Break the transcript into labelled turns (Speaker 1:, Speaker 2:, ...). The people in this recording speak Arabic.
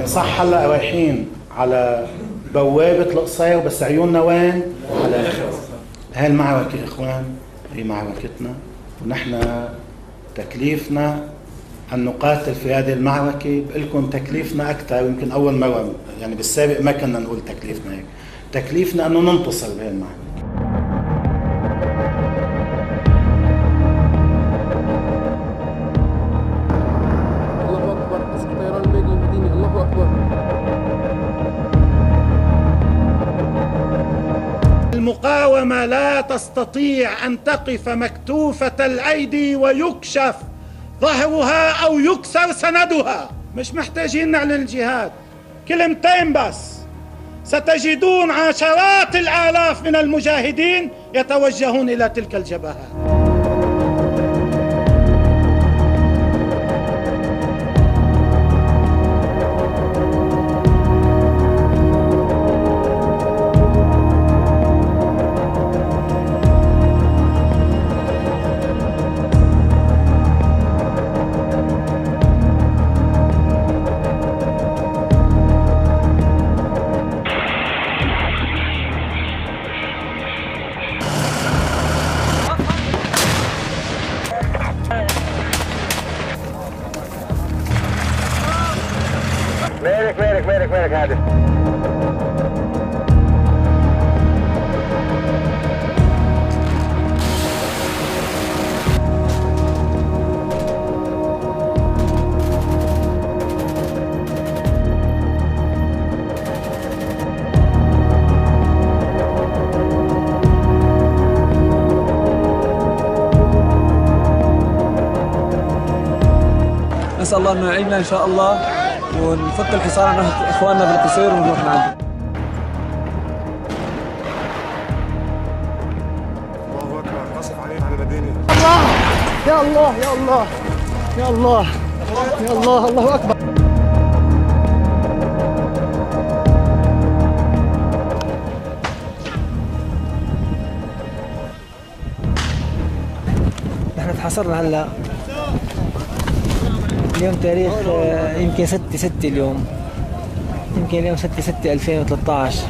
Speaker 1: يعني صح هلا رايحين على بوابة القصير بس عيوننا وين؟ على آخر. هاي المعركة إخوان هي معركتنا، ونحن تكليفنا أن نقاتل في هذه المعركة. بقلكم تكليفنا أكثر، يمكن أول مرة يعني بالسابق ما كنا نقول تكليفنا هيك، تكليفنا أنه ننتصر بهذه المعركة.
Speaker 2: الله أكبر. قسم طيران الميدان المديني. الله أكبر.
Speaker 1: المقاومة لا تستطيع أن تقف مكتوفة الأيدي ويكشف ظهرها أو يكسر سندها. مش محتاجين نعلن الجهاد، كلمتين بس ستجدون عشرات الآلاف من المجاهدين يتوجهون إلى تلك الجبهات.
Speaker 3: مالك هذا.
Speaker 2: نسأل الله أنه يعيننا إن شاء الله ونفك الحصار عن إخواننا بالقصير ونروح نعدي.
Speaker 4: الله أكبر. نصف علينا على المدينة.
Speaker 5: الله يا الله يا الله يا الله يا الله. الله أكبر. نحن تحاصرنا هلا اليوم تاريخ يمكن 6/6 اليوم، يمكن اليوم 6/6/2013.